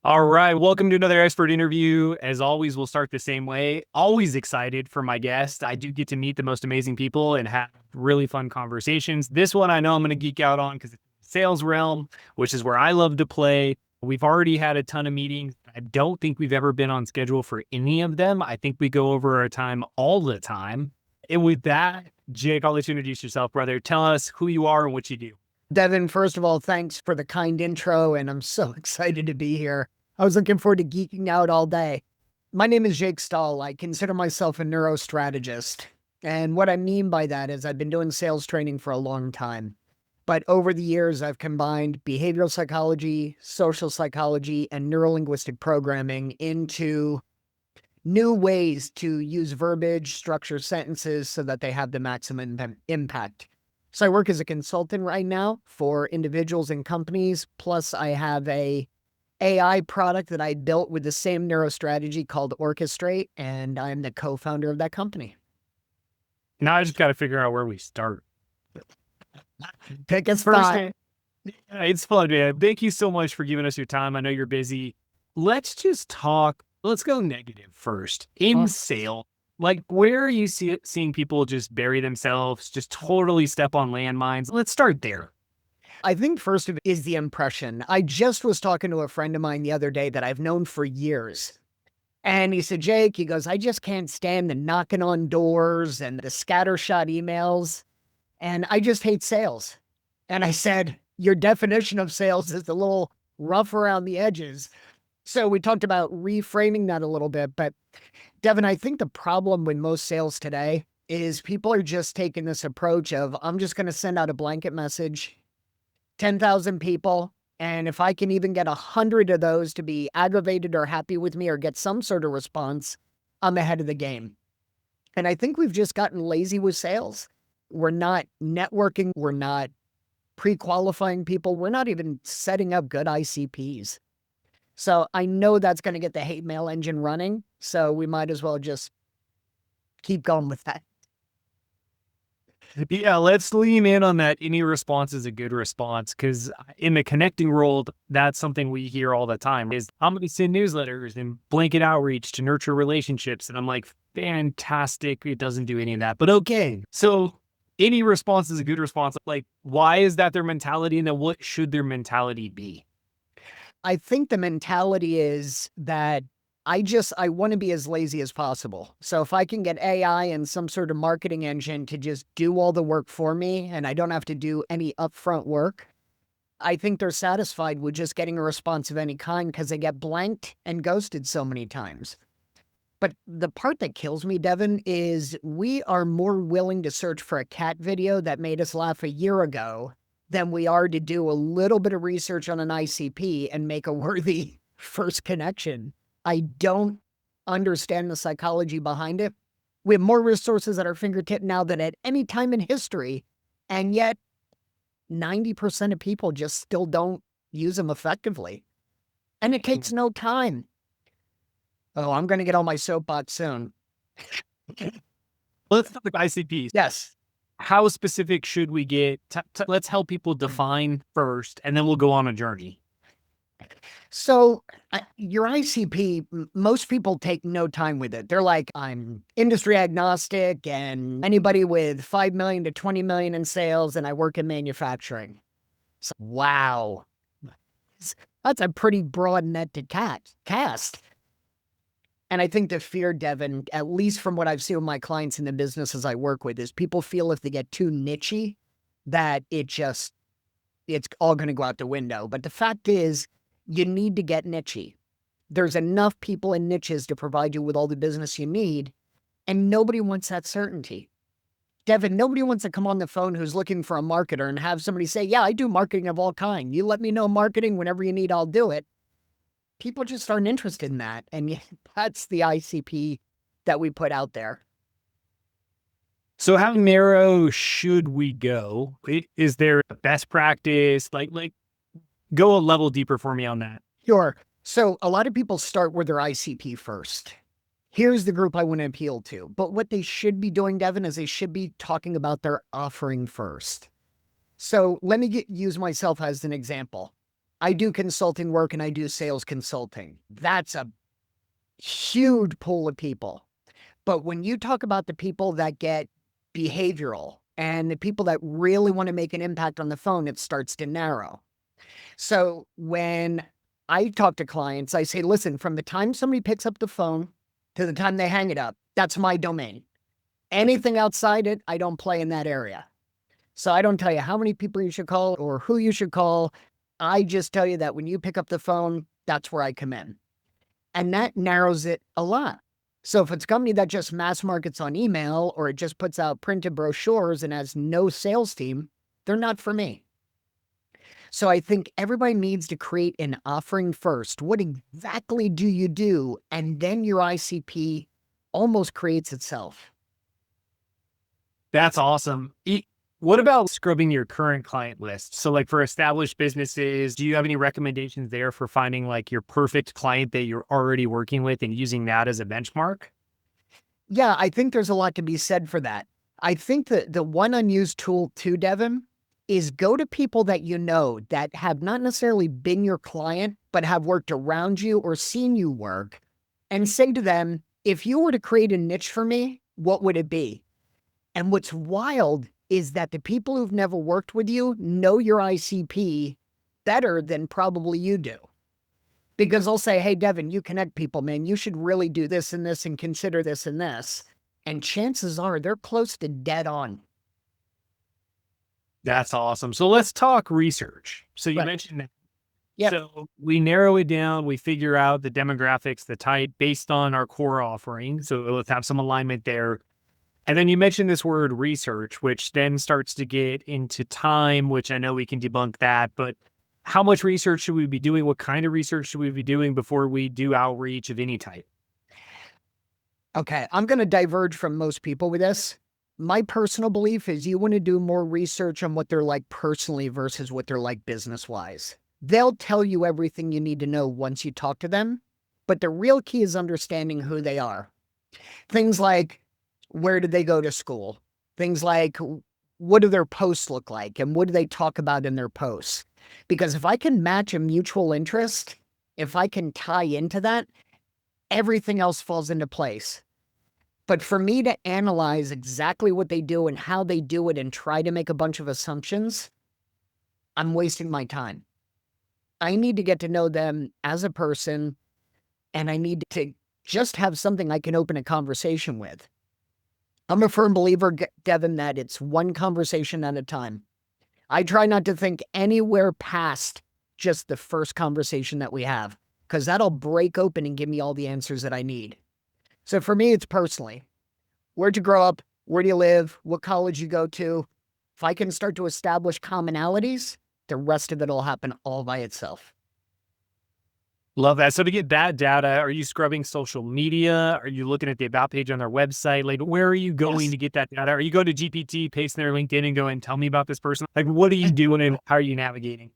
All right. Welcome to another expert interview. As always, we'll start the same way. Always excited for my guest. I do get to meet the most amazing people and have really fun conversations. This one I know I'm going to geek out on because it's sales realm, which is where I love to play. We've already had a ton of meetings. I don't think we've ever been on schedule for any of them. I think we go over our time all the time. And with that, Jake, I'll let you introduce yourself, brother. Tell us who you are and what you do. Devin, first of all, thanks for the kind intro, and I'm so excited to be here. I was looking forward to geeking out all day. My name is Jake Stahl. I consider myself a neurostrategist. And what I mean by that is I've been doing sales training for a long time. But over the years, I've combined behavioral psychology, social psychology, and neurolinguistic programming into new ways to use verbiage, structure sentences so that they have the maximum impact. So I work as a consultant right now for individuals and companies. Plus I have a AI product that I built with the same neurostrategy called Orchestrate, and I'm the co-founder of that company. Now I just got to figure out where we start. Pick a spot. It's fun, man. Thank you so much for giving us your time. I know you're busy. Let's just talk. Let's go negative first. In sales, like where are you seeing people just bury themselves, just totally step on landmines? Let's start there. I think first of it is the impression. I just was talking to a friend of mine the other day that I've known for years. And he said, Jake, he goes, I just can't stand the knocking on doors and the scattershot emails. And I just hate sales. And I said, your definition of sales is a little rough around the edges. So we talked about reframing that a little bit. But Devin, I think the problem with most sales today is people are just taking this approach of, I'm just going to send out a blanket message, 10,000 people. And if I can even get 100 of those to be aggravated or happy with me or get some sort of response, I'm ahead of the game. And I think we've just gotten lazy with sales. We're not networking. We're not pre-qualifying people. We're not even setting up good ICPs. So I know that's going to get the hate mail engine running. So we might as well just keep going with that. Yeah, let's lean in on that. Any response is a good response because in the connecting world, that's something we hear all the time is I'm going to send newsletters and blanket outreach to nurture relationships. And I'm like, fantastic. It doesn't do any of that, but okay. So any response is a good response. Like, why is that their mentality? And then what should their mentality be? I think the mentality is that I want to be as lazy as possible. So if I can get AI and some sort of marketing engine to just do all the work for me and I don't have to do any upfront work, I think they're satisfied with just getting a response of any kind because they get blanked and ghosted so many times. But the part that kills me, Devin, is we are more willing to search for a cat video that made us laugh a year ago than we are to do a little bit of research on an ICP and make a worthy first connection. I don't understand the psychology behind it. We have more resources at our fingertip now than at any time in history, and yet 90% of people just still don't use them effectively. And it takes no time. Oh, I'm going to get on my soapbox soon. Let's talk about ICPs. Yes. How specific should we get? Let's help people define first, and then we'll go on a journey. So your ICP, most people take no time with it. They're like, I'm industry agnostic and anybody with 5 million to 20 million in sales, and I work in manufacturing. So, wow. That's a pretty broad net to cast. And I think the fear, Devin, at least from what I've seen with my clients in the businesses I work with, is people feel if they get too nichey, that it's all going to go out the window. But the fact is, you need to get nichey. There's enough people in niches to provide you with all the business you need, and nobody wants that certainty. Devin, nobody wants to come on the phone who's looking for a marketer and have somebody say, yeah, I do marketing of all kinds. You let me know marketing whenever you need, I'll do it. People just aren't interested in that. And that's the ICP that we put out there. So how narrow should we go? Is there a best practice? Like go a level deeper for me on that. Sure. So a lot of people start with their ICP first. Here's the group I want to appeal to. But what they should be doing, Devin, is they should be talking about their offering first. So let me use myself as an example. I do consulting work and I do sales consulting. That's a huge pool of people. But when you talk about the people that get behavioral and the people that really want to make an impact on the phone, it starts to narrow. So when I talk to clients, I say, listen, from the time somebody picks up the phone to the time they hang it up, that's my domain. Anything outside it, I don't play in that area. So I don't tell you how many people you should call or who you should call. I just tell you that when you pick up the phone, that's where I come in. And that narrows it a lot. So if it's a company that just mass markets on email or it just puts out printed brochures and has no sales team, they're not for me. So I think everybody needs to create an offering first. What exactly do you do? And then your ICP almost creates itself. That's awesome. What about scrubbing your current client list? So like for established businesses, do you have any recommendations there for finding like your perfect client that you're already working with and using that as a benchmark? Yeah, I think there's a lot to be said for that. I think that the one unused tool too, Devin, is go to people that you know that have not necessarily been your client, but have worked around you or seen you work and say to them, if you were to create a niche for me, what would it be? And what's wild is that the people who've never worked with you know your ICP better than probably you do. Because they'll say, hey, Devin, you connect people, man. You should really do this and this and consider this and this. And chances are they're close to dead on. That's awesome. So let's talk research. So you Right. mentioned that. Yep. So we narrow it down, we figure out the demographics, the type based on our core offering. So let's have some alignment there. And then you mentioned this word research, which then starts to get into time, which I know we can debunk that, but how much research should we be doing? What kind of research should we be doing before we do outreach of any type? Okay, I'm going to diverge from most people with this. My personal belief is you want to do more research on what they're like personally versus what they're like business-wise. They'll tell you everything you need to know once you talk to them, but the real key is understanding who they are. Things like, where did they go to school? Things like, what do their posts look like? And what do they talk about in their posts? Because if I can match a mutual interest, if I can tie into that, everything else falls into place. But for me to analyze exactly what they do and how they do it and try to make a bunch of assumptions, I'm wasting my time. I need to get to know them as a person, and I need to just have something I can open a conversation with. I'm a firm believer, Devin, that it's one conversation at a time. I try not to think anywhere past just the first conversation that we have, because that'll break open and give me all the answers that I need. So for me, it's personally. Where'd you grow up? Where do you live? What college you go to? If I can start to establish commonalities, the rest of it will happen all by itself. Love that. So to get that data, are you scrubbing social media? Are you looking at the about page on their website? Like, where are you going Yes. to get that data? Are you going to GPT, paste their LinkedIn and go and tell me about this person? Like, what are you doing and how are you navigating?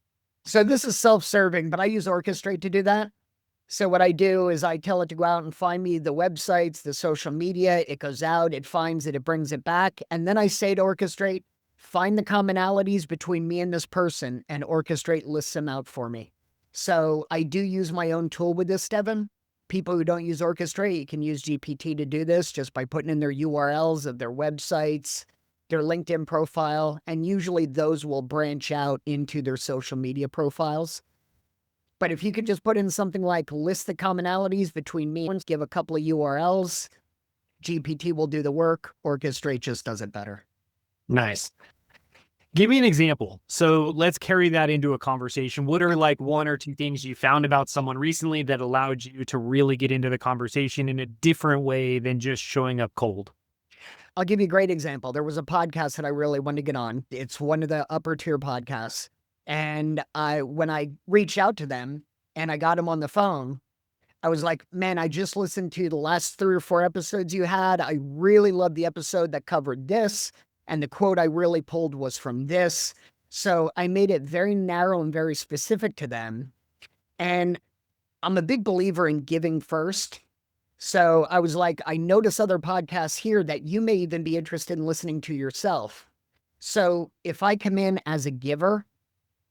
So this is self-serving, but I use Orchestrate to do that. So what I do is I tell it to go out and find me the websites, the social media. It goes out, it finds it, it brings it back. And then I say to Orchestrate, find the commonalities between me and this person, and Orchestrate lists them out for me. So I do use my own tool with this, Devin. People who don't use Orchestrate, you can use GPT to do this just by putting in their URLs of their websites, their LinkedIn profile, and usually those will branch out into their social media profiles. But if you could just put in something like list the commonalities between me and give a couple of URLs, GPT will do the work. Orchestrate just does it better. Nice. Give me an example. So let's carry that into a conversation. What are like one or two things you found about someone recently that allowed you to really get into the conversation in a different way than just showing up cold? I'll give you a great example. There was a podcast that I really wanted to get on. It's one of the upper tier podcasts. And when I reached out to them and I got them on the phone, I was like, man, I just listened to the last 3 or 4 episodes you had. I really loved the episode that covered this. And the quote I really pulled was from this. So I made it very narrow and very specific to them. And I'm a big believer in giving first. So I was like, I notice other podcasts here that you may even be interested in listening to yourself. So if I come in as a giver,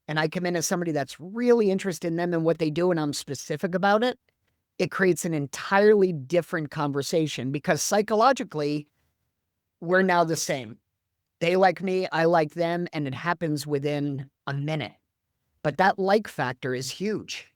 and I come in as somebody that's really interested in them and what they do, and I'm specific about it, it creates an entirely different conversation because psychologically, we're now the same. They like me, I like them, and it happens within a minute. But that like factor is huge.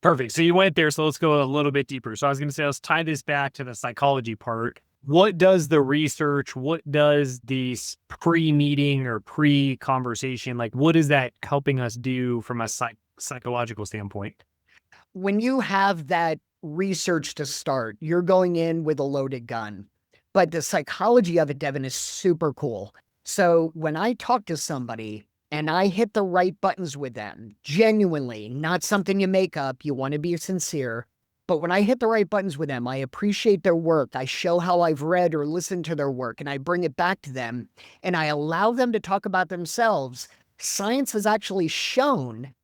Perfect. So you went there. So let's go a little bit deeper. So I was going to say, let's tie this back to the psychology part. What does the research, what does this pre-meeting or pre-conversation, like what is that helping us do from a psychological standpoint? When you have that research to start, you're going in with a loaded gun. But the psychology of it, Devin, is super cool. So when I talk to somebody and I hit the right buttons with them, genuinely, not something you make up, you want to be sincere. But when I hit the right buttons with them, I appreciate their work. I show how I've read or listened to their work, and I bring it back to them, and I allow them to talk about themselves. Science has actually shown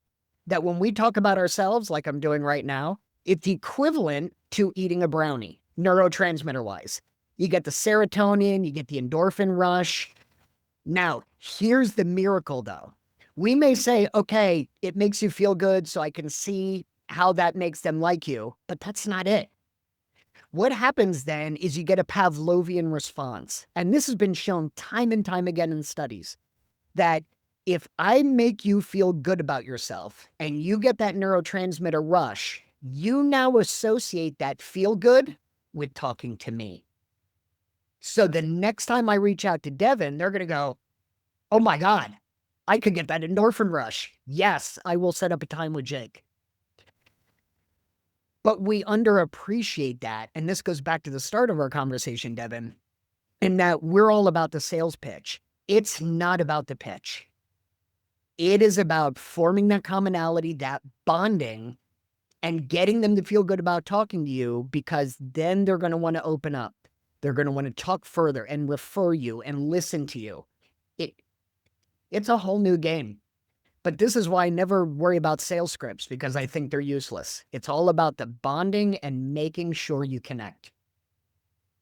that when we talk about ourselves, like I'm doing right now, it's equivalent to eating a brownie, neurotransmitter-wise. You get the serotonin, you get the endorphin rush. Now, here's the miracle, though. We may say, okay, it makes you feel good, so I can see how that makes them like you, but that's not it. What happens then is you get a Pavlovian response. And this has been shown time and time again in studies that if I make you feel good about yourself and you get that neurotransmitter rush, you now associate that feel good with talking to me. So the next time I reach out to Devin, they're going to go, oh my God, I could get that endorphin rush. Yes, I will set up a time with Jake. But we underappreciate that. And this goes back to the start of our conversation, Devin, in that we're all about the sales pitch. It's not about the pitch. It is about forming that commonality, that bonding, and getting them to feel good about talking to you, because then they're going to want to open up. They're going to want to talk further and refer you and listen to you. It's a whole new game. But this is why I never worry about sales scripts, because I think they're useless. It's all about the bonding and making sure you connect.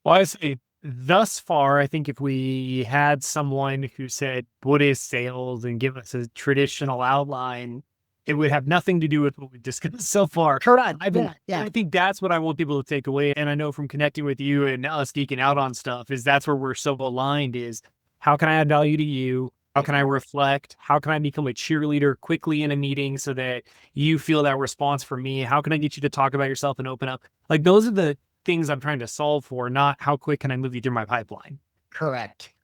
Well, I say thus far, I think if we had someone who said, what is sales, and give us a traditional outline, it would have nothing to do with what we've discussed so far. Correct. I think that's what I want people to take away. And I know from connecting with you and us geeking out on stuff is that's where we're so aligned is how can I add value to you? How can I reflect? How can I become a cheerleader quickly in a meeting so that you feel that response from me? How can I get you to talk about yourself and open up? Like those are the things I'm trying to solve for, not how quick can I move you through my pipeline. Correct.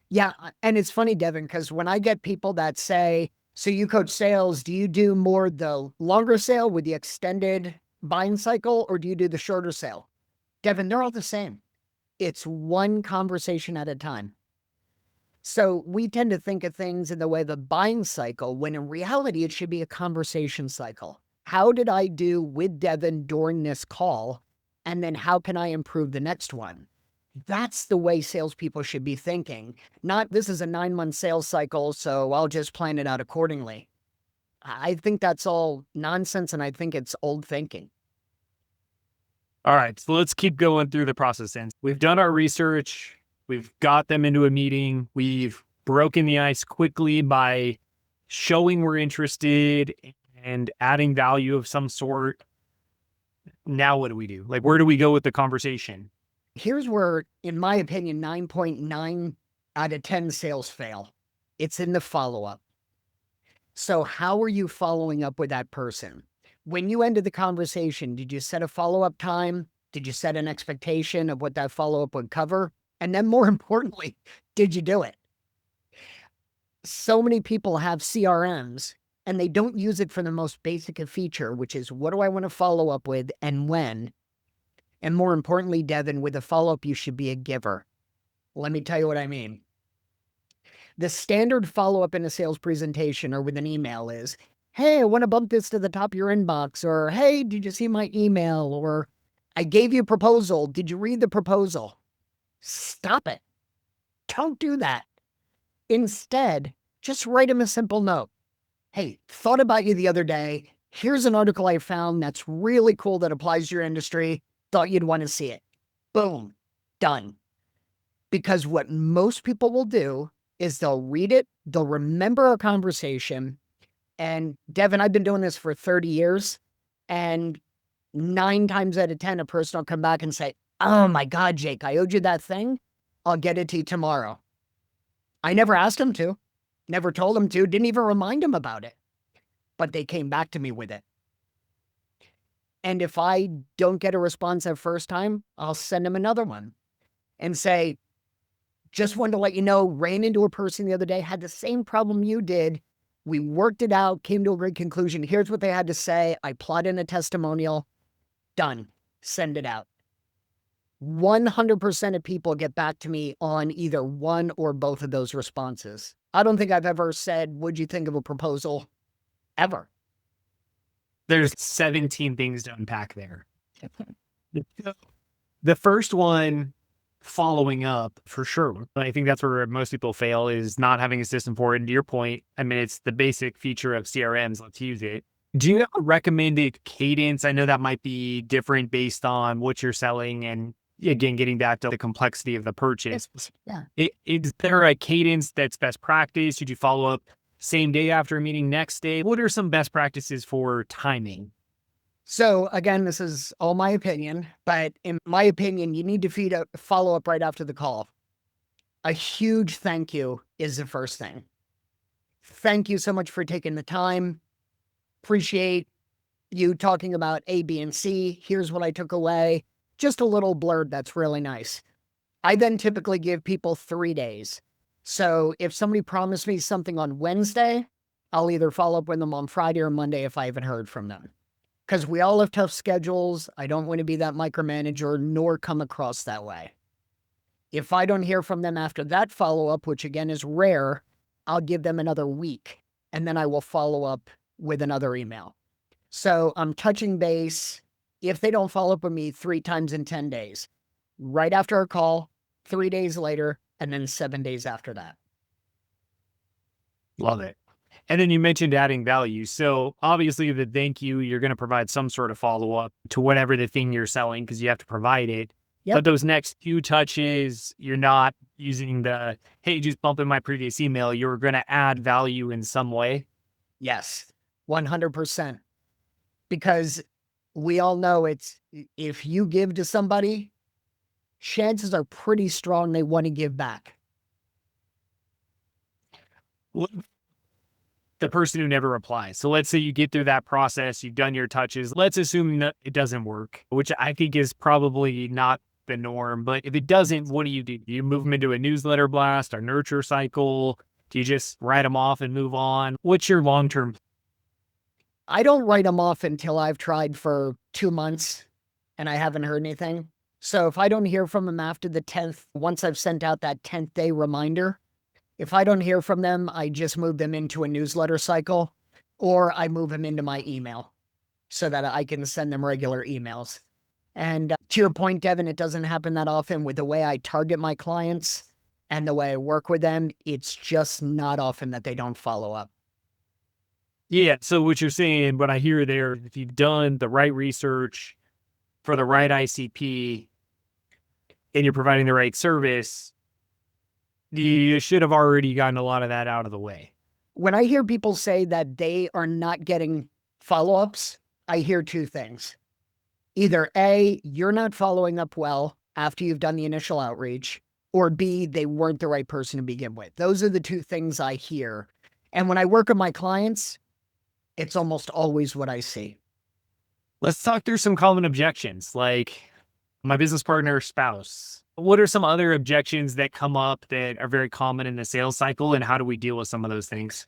Yeah. And it's funny, Devin, because when I get people that say, so you coach sales, do you do more the longer sale with the extended buying cycle, or do you do the shorter sale? Devin, they're all the same. It's one conversation at a time. So we tend to think of things in the way of the buying cycle, when in reality, it should be a conversation cycle. How did I do with Devin during this call? And then how can I improve the next one? That's the way salespeople should be thinking. Not, this is a 9-month sales cycle, so I'll just plan it out accordingly. I think that's all nonsense, and I think it's old thinking. All right, so let's keep going through the process then. We've done our research. We've got them into a meeting. We've broken the ice quickly by showing we're interested and adding value of some sort. Now what do we do? Like, where do we go with the conversation? Here's where, in my opinion, 9.9 out of 10 sales fail. It's in the follow-up. So how are you following up with that person? When you ended the conversation, did you set a follow-up time? Did you set an expectation of what that follow-up would cover? And then more importantly, did you do it? So many people have CRMs and they don't use it for the most basic of feature, which is what do I want to follow up with and when? And more importantly, Devin, with a follow-up, you should be a giver. Let me tell you what I mean. The standard follow-up in a sales presentation or with an email is, hey, I want to bump this to the top of your inbox, or hey, did you see my email? Or I gave you a proposal. Did you read the proposal? Stop it. Don't do that. Instead, just write him a simple note. Hey, thought about you the other day. Here's an article I found that's really cool that applies to your industry. Thought you'd want to see it. Boom. Done. Because what most people will do is they'll read it, they'll remember our conversation. And Devin, I've been doing this for 30 years. And 9 times out of 10, a person will come back and say, "Oh my God, Jake, I owed you that thing. I'll get it to you tomorrow." I never asked them to, never told them to, didn't even remind them about it. But they came back to me with it. And if I don't get a response that first time, I'll send them another one and say, "Just wanted to let you know, ran into a person the other day, had the same problem you did. We worked it out, came to a great conclusion. Here's what they had to say. I plot in a testimonial. Done. Send it out." 100% of people get back to me on either one or both of those responses. I don't think I've ever said, "What'd you think of a proposal?" Ever. There's 17 things to unpack there. The first one, following up, for sure. I think that's where most people fail, is not having a system for it. And to your point, I mean, it's the basic feature of CRMs. Let's use it. Do you have a recommended cadence? I know that might be different based on what you're selling, and again, getting back to the complexity of the purchase. Yeah. Is there a cadence that's best practice? Should you follow up same day after a meeting, next day? What are some best practices for timing? So again, this is all my opinion, but in my opinion, you need to follow up right after the call. A huge thank you is the first thing. Thank you so much for taking the time. Appreciate you talking about A, B, and C. Here's what I took away. Just a little blurb that's really nice. I then typically give people 3 days. So if somebody promised me something on Wednesday, I'll either follow up with them on Friday or Monday if I haven't heard from them. Because we all have tough schedules. I don't want to be that micromanager nor come across that way. If I don't hear from them after that follow-up, which again is rare, I'll give them another week, and then I will follow up with another email. So I'm touching base. If they don't follow up with me 3 times in 10 days, right after our call, 3 days later, and then 7 days after that. Love it. And then you mentioned adding value. So obviously the thank you, you're going to provide some sort of follow-up to whatever the thing you're selling, because you have to provide it. Yep. But those next few touches, you're not using the, "Hey, just bump in my previous email." You're going to add value in some way. Yes, 100%. Because we all know if you give to somebody, chances are pretty strong they want to give back. The person who never replies. So let's say you get through that process, you've done your touches. Let's assume that it doesn't work, which I think is probably not the norm. But if it doesn't, what do? Do you move them into a newsletter blast or nurture cycle? Do you just write them off and move on? What's your long-term? I don't write them off until I've tried for 2 months and I haven't heard anything. So if I don't hear from them after the 10th, once I've sent out that 10th day reminder, if I don't hear from them, I just move them into a newsletter cycle, or I move them into my email so that I can send them regular emails. And to your point, Devin, it doesn't happen that often. With the way I target my clients and the way I work with them, it's just not often that they don't follow up. Yeah. So what you're saying, what I hear there, if you've done the right research for the right ICP and you're providing the right service, you should have already gotten a lot of that out of the way. When I hear people say that they are not getting follow-ups, I hear 2 things. Either A, you're not following up well after you've done the initial outreach, or B, they weren't the right person to begin with. Those are the 2 things I hear. And when I work with my clients, it's almost always what I see. Let's talk through some common objections, like my business partner, spouse. What are some other objections that come up that are very common in the sales cycle, and how do we deal with some of those things?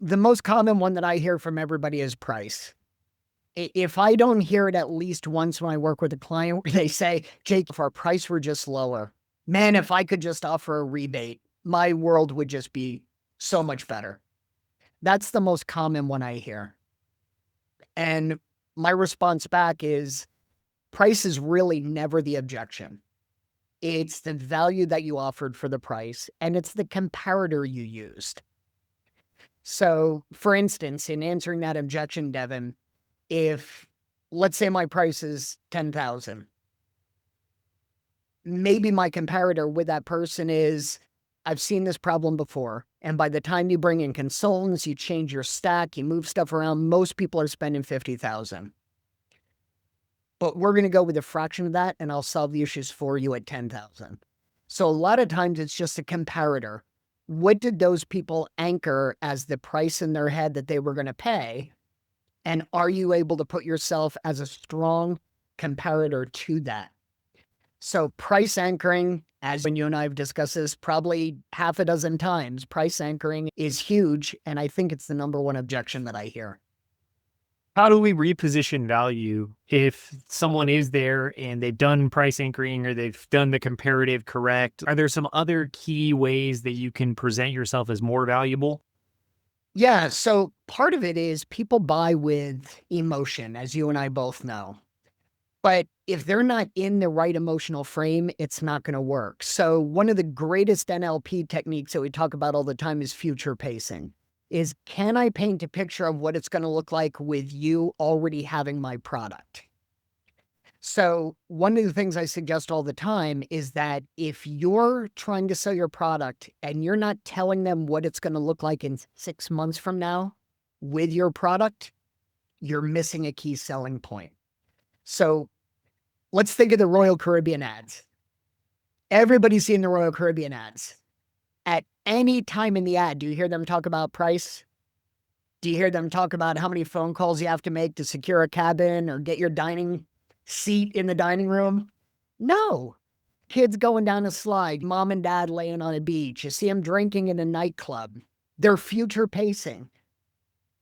The most common one that I hear from everybody is price. If I don't hear it at least once when I work with a client, they say, "Jake, if our price were just lower, man, if I could just offer a rebate, my world would just be so much better." That's the most common one I hear. And my response back is, price is really never the objection. It's the value that you offered for the price, and it's the comparator you used. So, for instance, in answering that objection, Devin, if let's say my price is 10,000, maybe my comparator with that person is I've seen this problem before. And by the time you bring in consultants, you change your stack, you move stuff around, most people are spending 50,000. But we're going to go with a fraction of that and I'll solve the issues for you at 10,000. So a lot of times it's just a comparator. What did those people anchor as the price in their head that they were going to pay? And are you able to put yourself as a strong comparator to that? So price anchoring, as when you and I have discussed this probably half a dozen times, price anchoring is huge. And I think it's the number one objection that I hear. How do we reposition value if someone is there and they've done price anchoring or they've done the comparative correct? Are there some other key ways that you can present yourself as more valuable? Yeah. So part of it is people buy with emotion, as you and I both know. But if they're not in the right emotional frame, it's not going to work. So one of the greatest NLP techniques that we talk about all the time is future pacing. Is can I paint a picture of what it's going to look like with you already having my product? So one of the things I suggest all the time is that if you're trying to sell your product and you're not telling them what it's going to look like in 6 months from now with your product, you're missing a key selling point. So let's think of the Royal Caribbean ads. Everybody's seen the Royal Caribbean ads. At any time in the ad, do you hear them talk about price? Do you hear them talk about how many phone calls you have to make to secure a cabin or get your dining seat in the dining room? No. Kids going down a slide, mom and dad laying on a beach. You see them drinking in a nightclub. They're future pacing.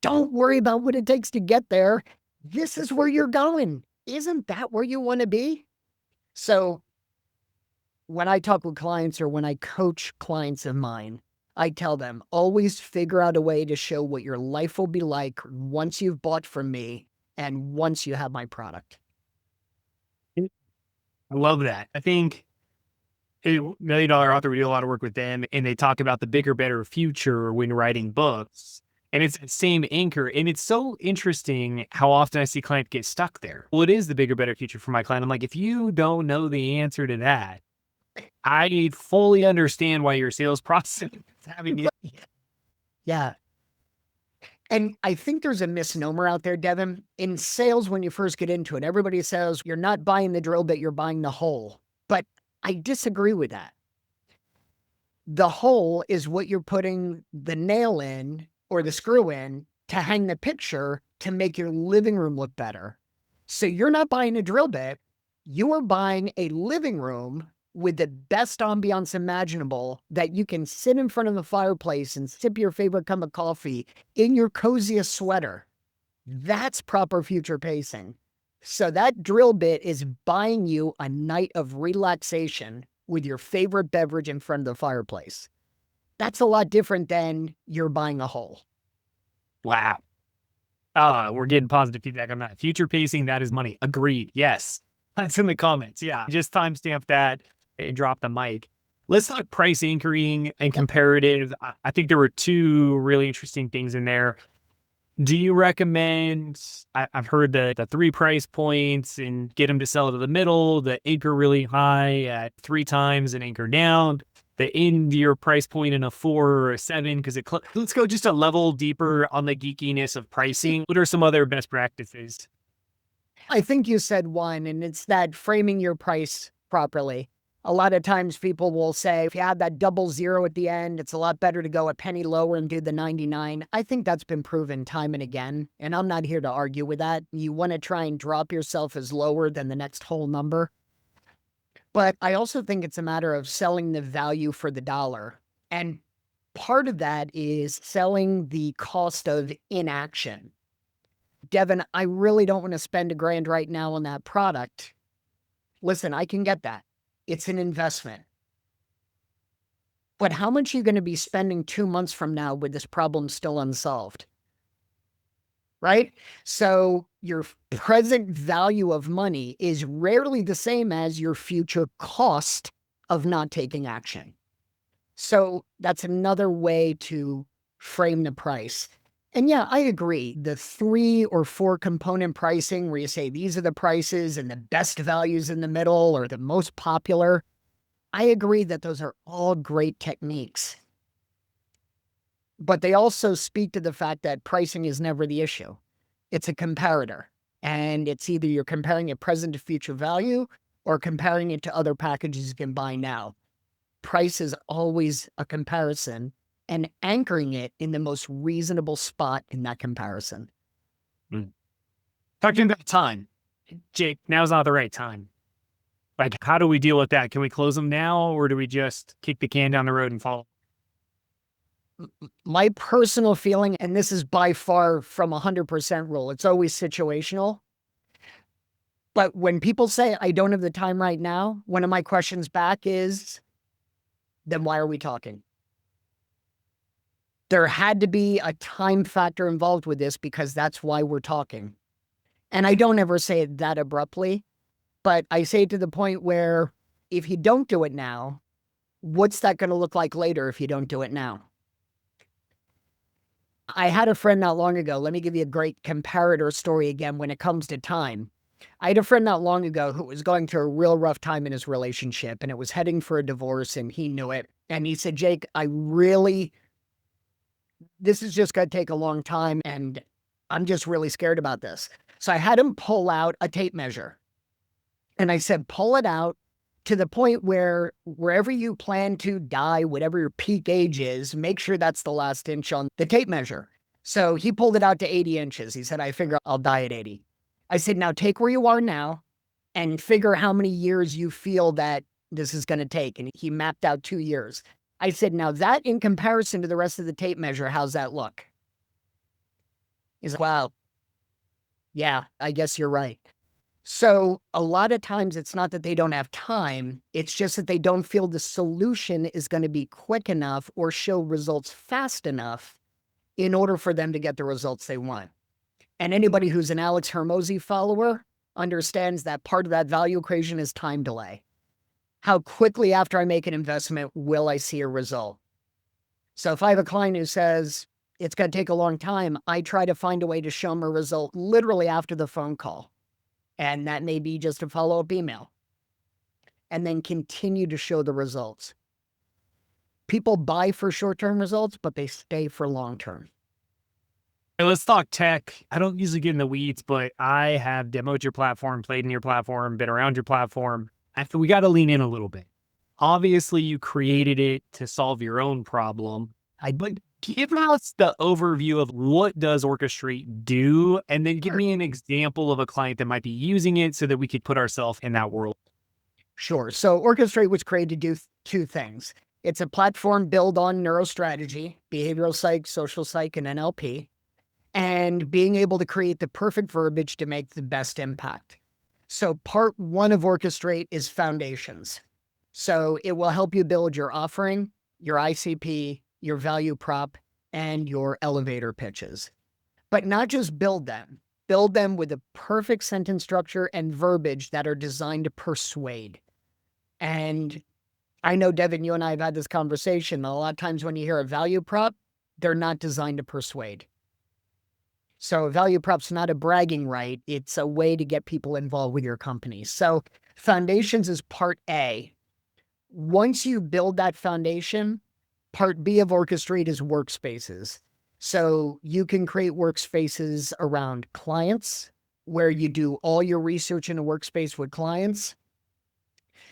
Don't worry about what it takes to get there. This is where you're going. Isn't that where you want to be? So when I talk with clients or when I coach clients of mine, I tell them, always figure out a way to show what your life will be like once you've bought from me and once you have my product. I love that. I think $1 million author, we do a lot of work with them and they talk about the bigger, better future when writing books. And it's the same anchor. And it's so interesting how often I see clients get stuck there. Well, it is the bigger, better future for my client. I'm like, if you don't know the answer to that, I fully understand why your sales process is having it. Yeah. And I think there's a misnomer out there, Devin. In sales, when you first get into it, everybody says you're not buying the drill bit, you're buying the hole. But I disagree with that. The hole is what you're putting the nail in or the screw in to hang the picture to make your living room look better. So you're not buying a drill bit, you are buying a living room with the best ambiance imaginable that you can sit in front of the fireplace and sip your favorite cup of coffee in your coziest sweater. That's proper future pacing. So that drill bit is buying you a night of relaxation with your favorite beverage in front of the fireplace. That's a lot different than you're buying a hole. Wow. We're getting positive feedback on that. Future pacing, that is money. Agreed. Yes. That's in the comments. Yeah. Just timestamp that and drop the mic. Let's talk price anchoring and comparative. I think there were two really interesting things in there. Do you recommend, I've heard the 3 price points and get them to sell to the middle, the anchor really high at 3 times and anchor down, the end your price point in a 4 or a 7, because let's go just a level deeper on the geekiness of pricing. What are some other best practices? I think you said one, and it's that framing your price properly. A lot of times people will say, if you add that 00 at the end, it's a lot better to go a penny lower and do the 99. I think that's been proven time and again, and I'm not here to argue with that. You want to try and drop yourself as lower than the next whole number. But I also think it's a matter of selling the value for the dollar. And part of that is selling the cost of inaction. Devin, I really don't want to spend $1,000 right now on that product. Listen, I can get that. It's an investment. But how much are you going to be spending 2 months from now with this problem still unsolved? Right? So your present value of money is rarely the same as your future cost of not taking action. So that's another way to frame the price. And yeah, I agree. The 3 or 4 component pricing where you say these are the prices and the best values in the middle or the most popular, I agree that those are all great techniques, but they also speak to the fact that pricing is never the issue. It's a comparator, and it's either you're comparing it present to future value or comparing it to other packages you can buy now. Price is always a comparison and anchoring it in the most reasonable spot in that comparison. Talking about time, Jake, now's not the right time. Like, how do we deal with that? Can we close them now, or do we just kick the can down the road and follow? My personal feeling, and this is by far from 100% rule, it's always situational. But when people say, I don't have the time right now, one of my questions back is, then why are we talking? There had to be a time factor involved with this because that's why we're talking. And I don't ever say it that abruptly, but I say it to the point where if you don't do it now, what's that going to look like later if you don't do it now? I had a friend not long ago. Let me give you a great comparator story again when it comes to time. I had a friend not long ago who was going through a real rough time in his relationship, and it was heading for a divorce, and he knew it. And he said, Jake, this is just going to take a long time, and I'm just really scared about this. So I had him pull out a tape measure. And I said, pull it out to the point where wherever you plan to die, whatever your peak age is, make sure that's the last inch on the tape measure. So he pulled it out to 80 inches. He said, I figure I'll die at 80. I said, now take where you are now and figure how many years you feel that this is going to take. And he mapped out 2 years. I said, now that in comparison to the rest of the tape measure, how's that look? He's like, wow. Yeah, I guess you're right. So a lot of times it's not that they don't have time. It's just that they don't feel the solution is going to be quick enough or show results fast enough in order for them to get the results they want. And anybody who's an Alex Hormozy follower understands that part of that value equation is time delay. How quickly after I make an investment will I see a result? So if I have a client who says it's going to take a long time, I try to find a way to show them a result literally after the phone call. And that may be just a follow-up email. And then continue to show the results. People buy for short-term results, but they stay for long-term. Hey, let's talk tech. I don't usually get in the weeds, but I have demoed your platform, played in your platform, been around your platform. I feel we got to lean in a little bit. Obviously, you created it to solve your own problem. But give us the overview of what does Orchestrate do, and then give me an example of a client that might be using it so that we could put ourselves in that world. Sure. So Orchestrate was created to do two things. It's a platform built on neurostrategy, behavioral psych, social psych, and NLP, and being able to create the perfect verbiage to make the best impact. So part one of Orchestrate is foundations. So it will help you build your offering, your ICP, your value prop, and your elevator pitches. But not just build them with a perfect sentence structure and verbiage that are designed to persuade. And I know, Devin, you and I have had this conversation. A lot of times when you hear a value prop, they're not designed to persuade. So a value prop's not a bragging right. It's a way to get people involved with your company. So foundations is part A. Once you build that foundation, part B of Orchestrate is workspaces. So you can create workspaces around clients where you do all your research in a workspace with clients.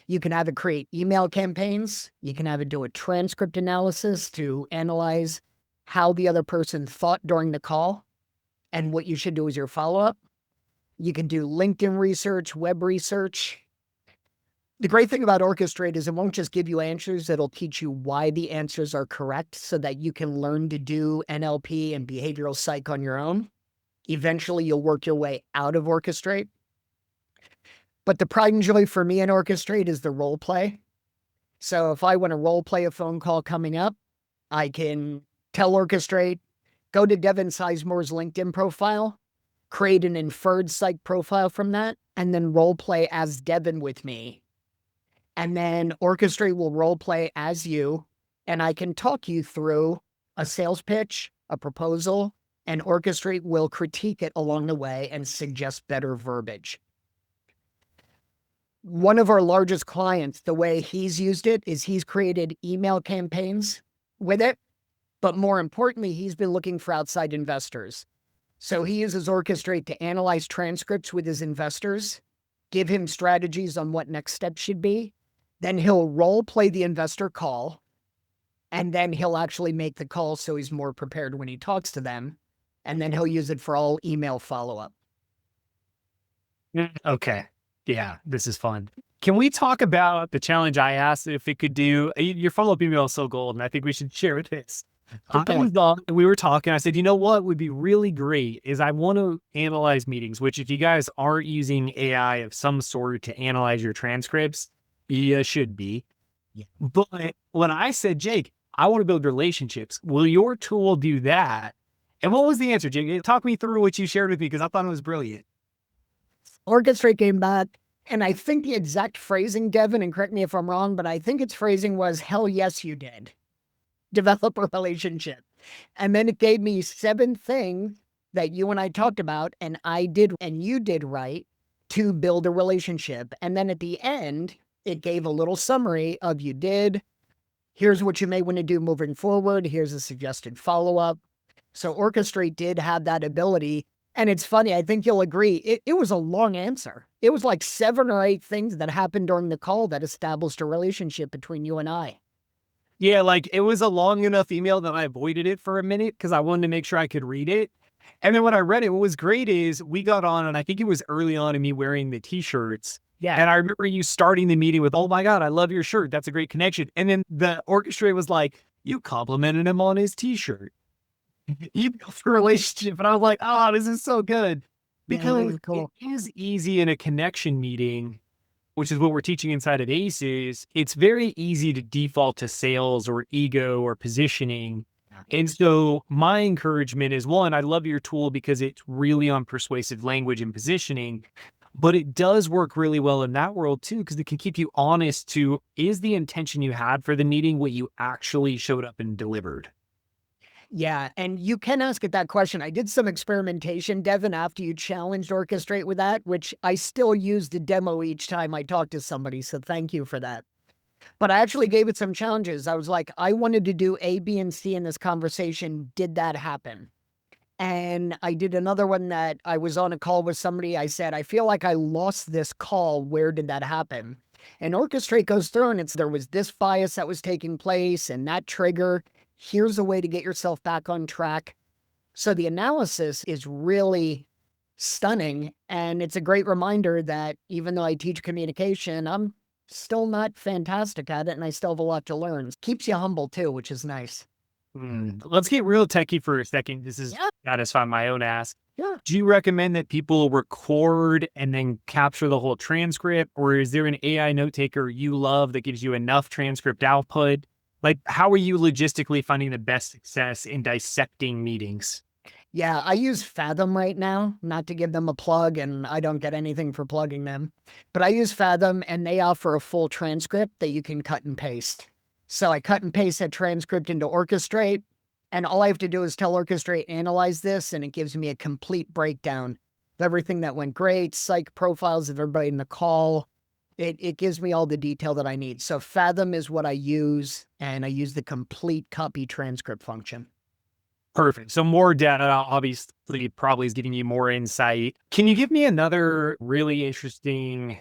You can have it create email campaigns. You can have it do a transcript analysis to analyze how the other person thought during the call and what you should do as your follow-up. You can do LinkedIn research, web research. The great thing about Orchestrate is it won't just give you answers, it'll teach you why the answers are correct so that you can learn to do NLP and behavioral psych on your own. Eventually, you'll work your way out of Orchestrate. But the pride and joy for me in Orchestrate is the role play. So if I want to role play a phone call coming up, I can tell Orchestrate, go to Devin Sizemore's LinkedIn profile, create an inferred psych profile from that, and then role play as Devin with me. And then Orchestrate will role play as you, and I can talk you through a sales pitch, a proposal, and Orchestrate will critique it along the way and suggest better verbiage. One of our largest clients, the way he's used it is he's created email campaigns with it. But more importantly, he's been looking for outside investors. So he uses Orchestrate to analyze transcripts with his investors, give him strategies on what next steps should be. Then he'll role play the investor call, and then he'll actually make the call so he's more prepared when he talks to them. And then he'll use it for all email follow-up. Okay. Yeah, this is fun. Can we talk about the challenge I asked if it could do? Your follow-up email is so gold, and I think we should share this. We were talking. I said, you know what would be really great is I want to analyze meetings, which if you guys aren't using AI of some sort to analyze your transcripts, you should be. Yeah. But when I said, Jake, I want to build relationships, will your tool do that? And what was the answer, Jake? Talk me through what you shared with me because I thought it was brilliant. Orchestrate came back, and I think the exact phrasing, Devin, and correct me if I'm wrong, but I think its phrasing was, hell yes, you did. Develop a relationship. And then it gave me 7 things that you and I talked about, and I did, and you did right to build a relationship. And then at the end, it gave a little summary of you did. Here's what you may want to do moving forward. Here's a suggested follow-up. So Orchestrate did have that ability. And it's funny, I think you'll agree, it was a long answer. It was like 7 or 8 things that happened during the call that established a relationship between you and I. Yeah, like it was a long enough email that I avoided it for a minute because I wanted to make sure I could read it. And then when I read it, what was great is we got on, and I think it was early on in me wearing the t-shirts. Yeah. And I remember you starting the meeting with, oh my God, I love your shirt. That's a great connection. And then the orchestrator was like, you complimented him on his t-shirt. You built a relationship. And I was like, oh, this is so good. Because cool. It is easy in a connection meeting, which is what we're teaching inside of ACEs. It's very easy to default to sales or ego or positioning. And so my encouragement is, one, I love your tool because it's really on persuasive language and positioning, but it does work really well in that world too, because it can keep you honest to, is the intention you had for the meeting what you actually showed up and delivered? Yeah, and you can ask it that question. I did some experimentation, Devin, after you challenged Orchestrate with that, which I still use the demo each time I talk to somebody, so thank you for that. But I actually gave it some challenges. I was like, I wanted to do A, B, and C in this conversation. Did that happen? And I did another one that I was on a call with somebody. I said, I feel like I lost this call. Where did that happen? And Orchestrate goes through and there was this bias that was taking place and that trigger. Here's a way to get yourself back on track. So the analysis is really stunning. And it's a great reminder that even though I teach communication, I'm still not fantastic at it and I still have a lot to learn. Keeps you humble too, which is nice. Let's get real techie for a second. This is satisfy my own ask. Yeah. Do you recommend that people record and then capture the whole transcript? Or is there an AI note taker you love that gives you enough transcript output? Like, how are you logistically finding the best success in dissecting meetings? Yeah, I use Fathom right now, not to give them a plug, and I don't get anything for plugging them. But I use Fathom, and they offer a full transcript that you can cut and paste. So I cut and paste that transcript into Orchestrate, and all I have to do is tell Orchestrate, analyze this, and it gives me a complete breakdown of everything that went great, psych profiles of everybody in the call. It gives me all the detail that I need. So Fathom is what I use, and I use the complete copy transcript function. Perfect. So more data obviously probably is giving you more insight. Can you give me another really interesting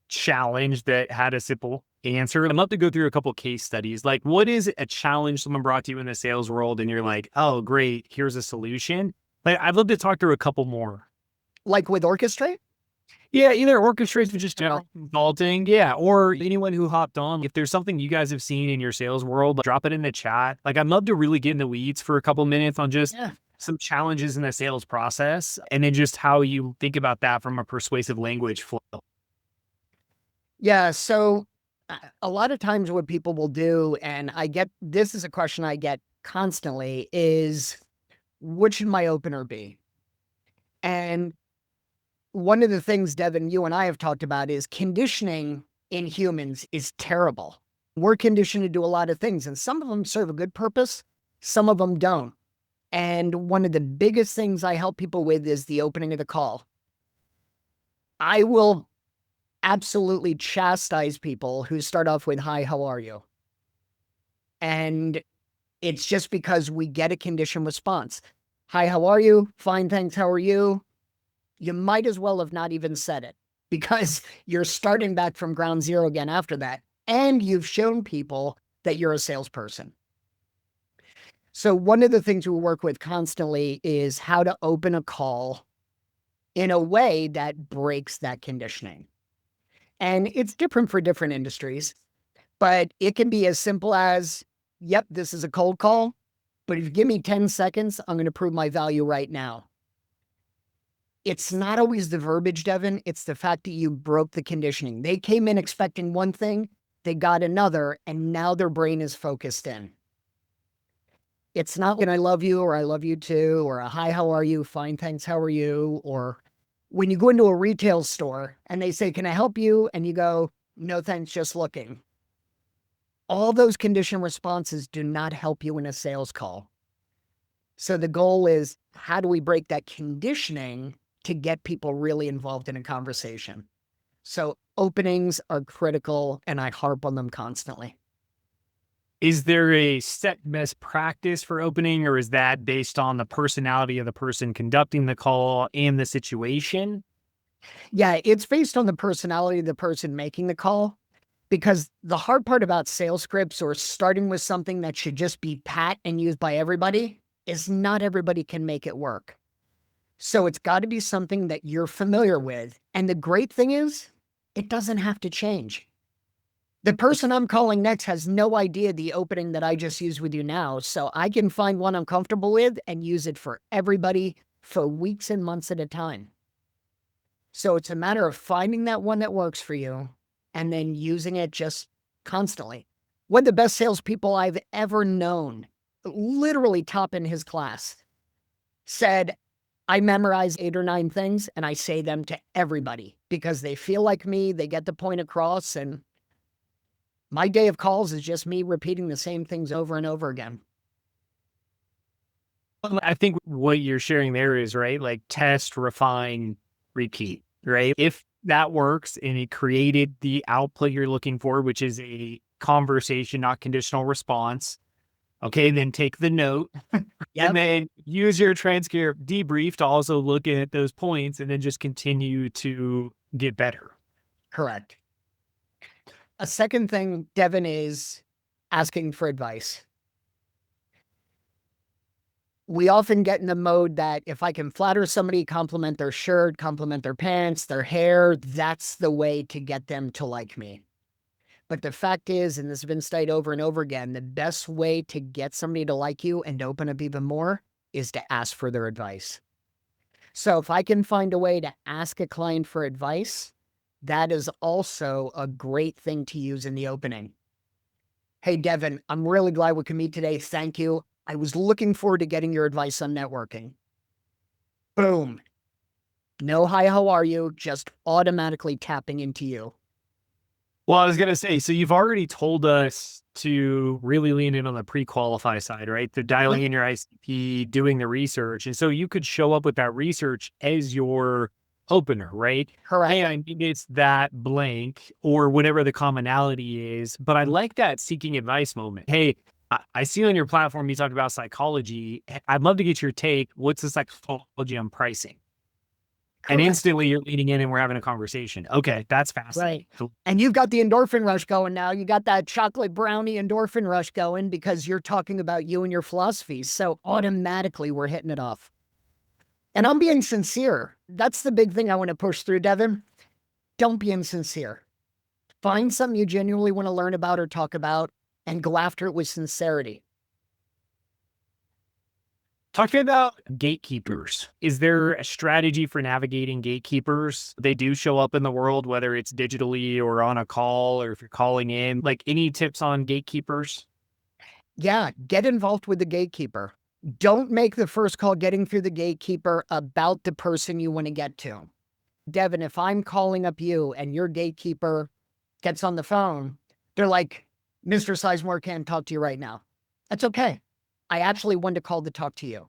challenge that had a simple answer? I'd love to go through a couple case studies. Like, what is a challenge someone brought to you in the sales world and you're like, oh, great, here's a solution? Like, I'd love to talk through a couple more. Like with Orchestrate? Yeah, either Orchestrate or just general consulting. Yeah, or anyone who hopped on. If there's something you guys have seen in your sales world, drop it in the chat. Like, I'd love to really get in the weeds for a couple minutes on just some challenges in the sales process and then just how you think about that from a persuasive language flow. Yeah, so a lot of times what people will do, and this is a question I get constantly, is what should my opener be? And one of the things, Devin, you and I have talked about is conditioning in humans is terrible. We're conditioned to do a lot of things, and some of them serve a good purpose, some of them don't. And one of the biggest things I help people with is the opening of the call. I will absolutely chastise people who start off with, "Hi, how are you?" And it's just because we get a conditioned response. "Hi, how are you?" "Fine, thanks, how are you?" You might as well have not even said it because you're starting back from ground zero again after that. And you've shown people that you're a salesperson. So one of the things we work with constantly is how to open a call in a way that breaks that conditioning. And it's different for different industries, but it can be as simple as, yep, this is a cold call, but if you give me 10 seconds, I'm going to prove my value right now. It's not always the verbiage, Devin. It's the fact that you broke the conditioning. They came in expecting one thing, they got another, and now their brain is focused in. It's not when I love you or I love you too, or a hi, how are you? Fine, thanks, how are you? Or when you go into a retail store and they say, can I help you? And you go, no, thanks, just looking. All those conditioned responses do not help you in a sales call. So the goal is, how do we break that conditioning to get people really involved in a conversation? So openings are critical, and I harp on them constantly. Is there a set best practice for opening, or is that based on the personality of the person conducting the call and the situation? Yeah, it's based on the personality of the person making the call, because the hard part about sales scripts or starting with something that should just be pat and used by everybody is not everybody can make it work. So it's got to be something that you're familiar with. And the great thing is, it doesn't have to change. The person I'm calling next has no idea the opening that I just used with you now. So I can find one I'm comfortable with and use it for everybody for weeks and months at a time. So it's a matter of finding that one that works for you and then using it just constantly. One of the best salespeople I've ever known, literally top in his class, said, I memorize 8 or 9 things and I say them to everybody because they feel like me, they get the point across, and my day of calls is just me repeating the same things over and over again. Well, I think what you're sharing there is right, like test, refine, repeat, right? If that works and it created the output you're looking for, which is a conversation, not conditional response, okay, then take the note and Yep, then use your transcript debrief to also look at those points and then just continue to get better. correct. A second thing, Devin, is asking for advice. We often get in the mode that if I can flatter somebody, compliment their shirt, compliment their pants, their hair, that's the way to get them to like me. But the fact is, and this has been studied over and over again, the best way to get somebody to like you and to open up even more is to ask for their advice. So if I can find a way to ask a client for advice, that is also a great thing to use in the opening. Hey, Devin, I'm really glad we can meet today. Thank you. I was looking forward to getting your advice on networking. Boom. No, hi, how are you? Just automatically tapping into you. Well, I was going to say, so you've already told us to really lean in on the pre-qualify side, right? The dialing in your ICP, doing the research. And so you could show up with that research as your opener, right? Correct. Hey, I think it's that blank or whatever the commonality is. But I like that seeking advice moment. Hey, I see on your platform you talk about psychology. I'd love to get your take. What's the psychology on pricing? And Correct. instantly you're leaning in and we're having a conversation. Okay, that's fascinating. Right. And you've got the endorphin rush going now. You got that chocolate brownie endorphin rush going because you're talking about you and your philosophies. So automatically we're hitting it off. And I'm being sincere. That's the big thing I want to push through, Devin. Don't be insincere. Find something you genuinely want to learn about or talk about and go after it with sincerity. Talking about gatekeepers, is there a strategy for navigating gatekeepers? They do show up in the world, whether it's digitally or on a call or if you're calling in. Like any tips on gatekeepers? Yeah, get involved with the gatekeeper. Don't make the first call getting through the gatekeeper about the person you want to get to. Devin, if I'm calling up you and your gatekeeper gets on the phone, they're like, Mr. Sizemore can't talk to you right now. That's okay. I actually wanted to call to talk to you.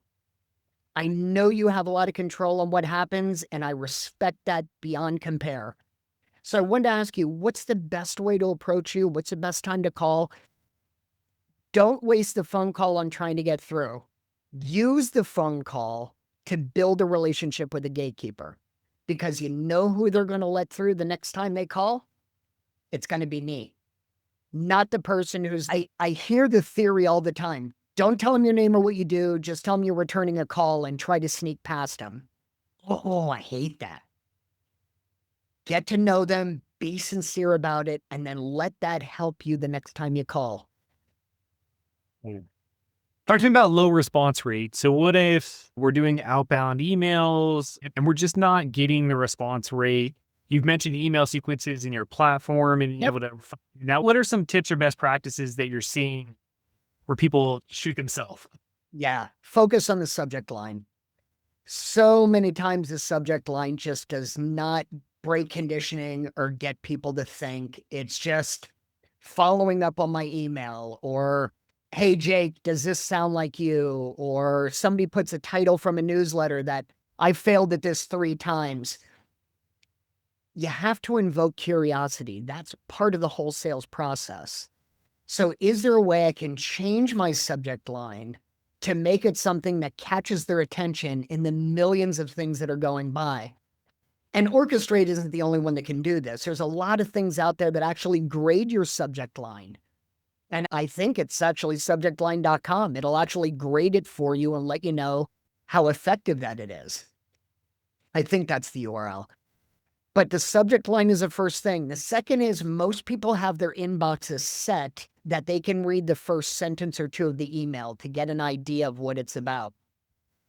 I know you have a lot of control on what happens, and I respect that beyond compare. So I wanted to ask you, what's the best way to approach you? What's the best time to call? Don't waste the phone call on trying to get through. Use the phone call to build a relationship with a gatekeeper, because you know who they're going to let through the next time they call? It's going to be me, not the person who's, I hear the theory all the time. Don't tell them your name or what you do. Just tell them you're returning a call and try to sneak past them. Oh, I hate that. Get to know them, be sincere about it, and then let that help you the next time you call. Talking about low response rate. So what if we're doing outbound emails and we're just not getting the response rate? You've mentioned email sequences in your platform and Yep. able to. Now, what are some tips or best practices that you're seeing where people shoot themselves? Yeah. Focus on the subject line. So many times the subject line just does not break conditioning or get people to think. It's just following up on my email, or, hey, Jake, does this sound like you? Or somebody puts a title from a newsletter that I failed at this 3 times. You have to invoke curiosity. That's part of the whole sales process. So is there a way I can change my subject line to make it something that catches their attention in the millions of things that are going by? And Orchestrate isn't the only one that can do this. There's a lot of things out there that actually grade your subject line. And I think it's actually subjectline.com. It'll actually grade it for you and let you know how effective that it is. I think that's the URL. But the subject line is the first thing. The second is most people have their inboxes set that they can read the first sentence or two of the email to get an idea of what it's about.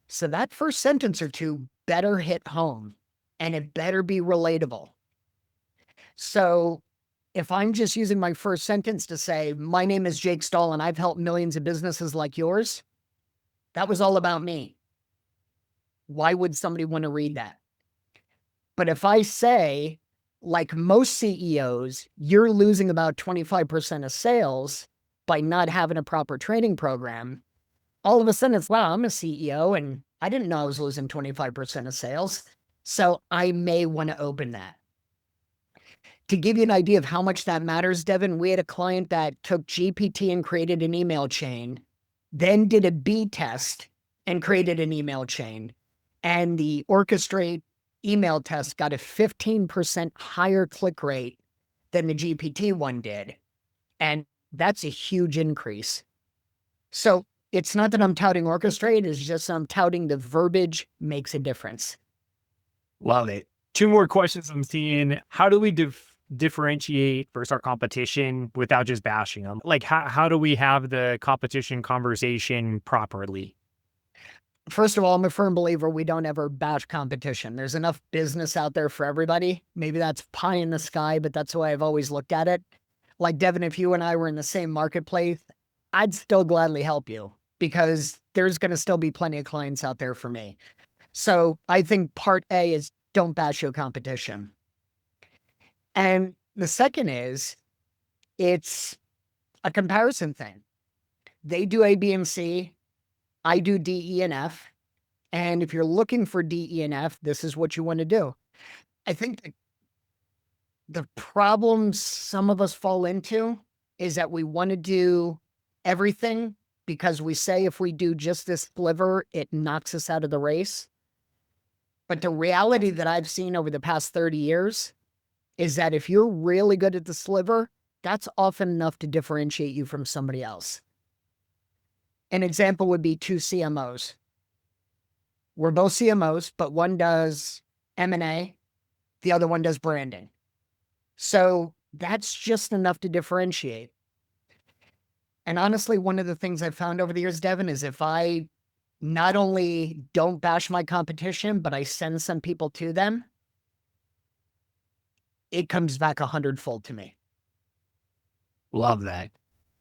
So that first sentence or two better hit home, and it better be relatable. So if I'm just using my first sentence to say, my name is Jake Stahl and I've helped millions of businesses like yours, that was all about me. Why would somebody want to read that? But if I say, like most CEOs, you're losing about 25% of sales by not having a proper training program, all of a sudden it's, wow, I'm a CEO and I didn't know I was losing 25% of sales. So I may want to open that. To give you an idea of how much that matters, Devin, we had a client that took GPT and created an email chain, then did a B test and created an email chain. And the Orchestrate email test got a 15% higher click rate than the GPT one did. And that's a huge increase. So it's not that I'm touting Orchestrate, it's just I'm touting the verbiage makes a difference. Love it. 2 more questions I'm seeing. How do we differentiate versus our competition without just bashing them? Like, how do we have the competition conversation properly? First of all, I'm a firm believer we don't ever bash competition. There's enough business out there for everybody. Maybe that's pie in the sky, but that's the way I've always looked at it. Like, Devin, if you and I were in the same marketplace, I'd still gladly help you because there's going to still be plenty of clients out there for me. So I think part A is don't bash your competition. And the second is it's a comparison thing. They do A, B, and C. I do D, E, and F. And if you're looking for D, E, and F, this is what you want to do. I think the problem some of us fall into is that we want to do everything because we say if we do just this sliver, it knocks us out of the race. But the reality that I've seen over the past 30 years is that if you're really good at the sliver, that's often enough to differentiate you from somebody else. An example would be 2 CMOs. We're both CMOs, but one does M&A, the other one does branding. So that's just enough to differentiate. And honestly, one of the things I've found over the years, Devin, is if I not only don't bash my competition, but I send some people to them, it comes back 100-fold to me. Love that.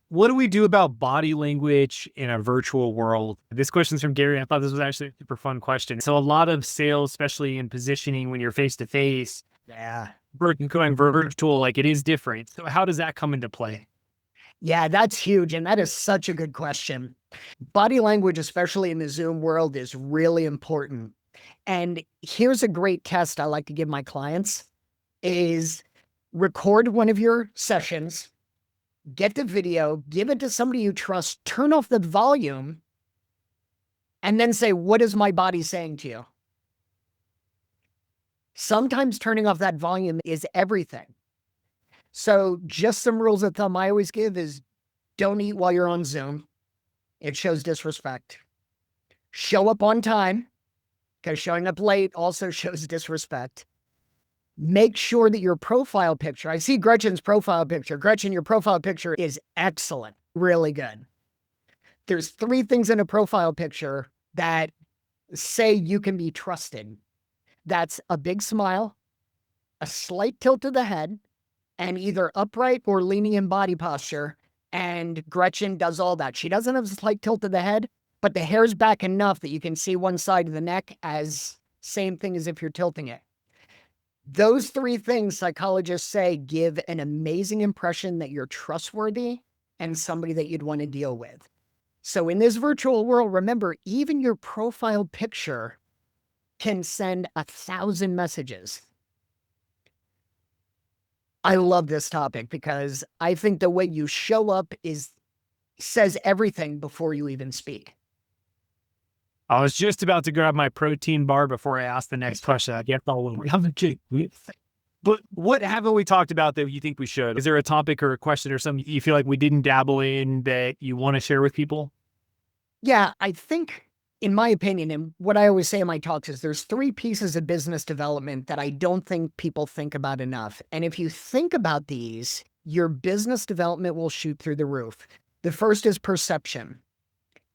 What do we do about body language in a virtual world? This question's from Gary. I thought this was actually a super fun question. So a lot of sales, especially in positioning when you're face to face, going virtual, like it is different. So how does that come into play? Yeah, that's huge. And that is such a good question. Body language, especially in the Zoom world, is really important. And here's a great test I like to give my clients is record one of your sessions, get the video, give it to somebody you trust, turn off the volume, and then say, what is my body saying to you? Sometimes turning off that volume is everything. So just some rules of thumb I always give is don't eat while you're on Zoom. It shows disrespect. Show up on time, because showing up late also shows disrespect. Make sure that your profile picture, I see Gretchen's profile picture. Gretchen, your profile picture is excellent, really good. There's 3 things in a profile picture that say you can be trusted. That's a big smile, a slight tilt of the head, and either upright or leaning in body posture. And Gretchen does all that. She doesn't have a slight tilt of the head, but the hair's back enough that you can see one side of the neck as same thing as if you're tilting it. Those 3 things psychologists say give an amazing impression that you're trustworthy and somebody that you'd want to deal with. So in this virtual world, remember, even your profile picture can send 1,000 messages. I love this topic because I think the way you show up says everything before you even speak. I was just about to grab my protein bar before I asked the next question. I get all over. But what haven't we talked about that you think we should? Is there a topic or a question or something you feel like we didn't dabble in that you want to share with people? Yeah, I think, in my opinion, and what I always say in my talks is there's 3 pieces of business development that I don't think people think about enough. And if you think about these, your business development will shoot through the roof. The first is perception.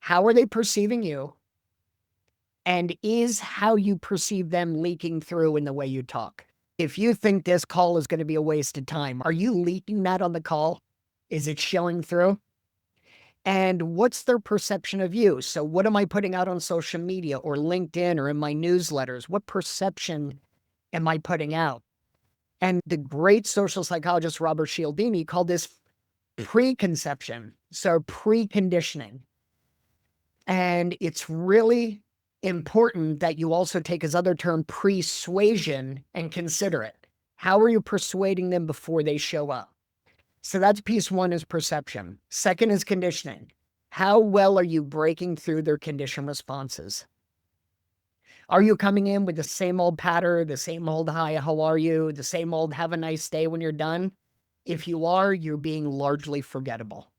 How are they perceiving you? And is how you perceive them leaking through in the way you talk? If you think this call is going to be a waste of time, are you leaking that on the call? Is it showing through? And what's their perception of you? So what am I putting out on social media or LinkedIn or in my newsletters? What perception am I putting out? And the great social psychologist Robert Cialdini called this preconception, so preconditioning. And it's really important that you also take his other term, persuasion, and consider it. How are you persuading them before they show up? So that's piece 1 is perception. Second is conditioning. How well are you breaking through their conditioned responses? Are you coming in with the same old patter, the same old hi, how are you, the same old have a nice day when you're done? If you are, you're being largely forgettable.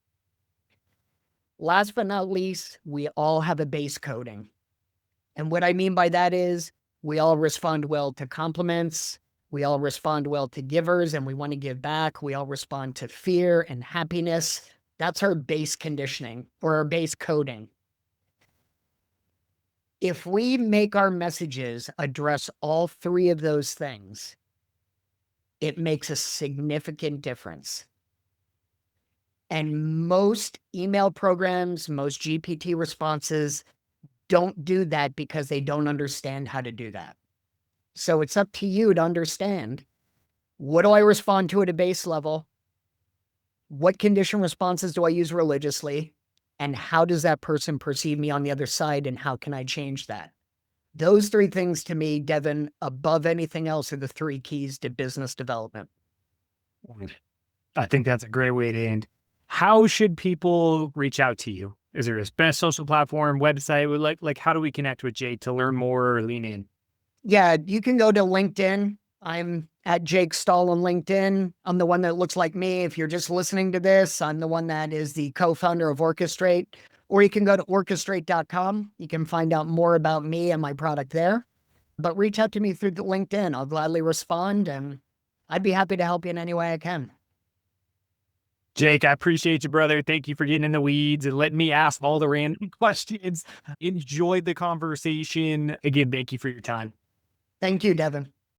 Last but not least, we all have a base coding. And what I mean by that is we all respond well to compliments. We all respond well to givers and we want to give back. We all respond to fear and happiness. That's our base conditioning or our base coding. If we make our messages address all 3 of those things, it makes a significant difference. And most email programs, most GPT responses don't do that because they don't understand how to do that. So it's up to you to understand, what do I respond to at a base level? What condition responses do I use religiously? And how does that person perceive me on the other side? And how can I change that? Those 3 things to me, Devin, above anything else, are the 3 keys to business development. I think that's a great way to end. How should people reach out to you? Is there a best social platform, website? Like how do we connect with Jake to learn more or lean in? Yeah, you can go to LinkedIn. I'm at Jake Stahl on LinkedIn. I'm the one that looks like me. If you're just listening to this, I'm the one that is the co-founder of Orchestrate. Or you can go to orchestrate.com. You can find out more about me and my product there. But reach out to me through the LinkedIn. I'll gladly respond, and I'd be happy to help you in any way I can. Jake, I appreciate you, brother. Thank you for getting in the weeds and letting me ask all the random questions. Enjoyed the conversation. Again, thank you for your time. Thank you, Devin.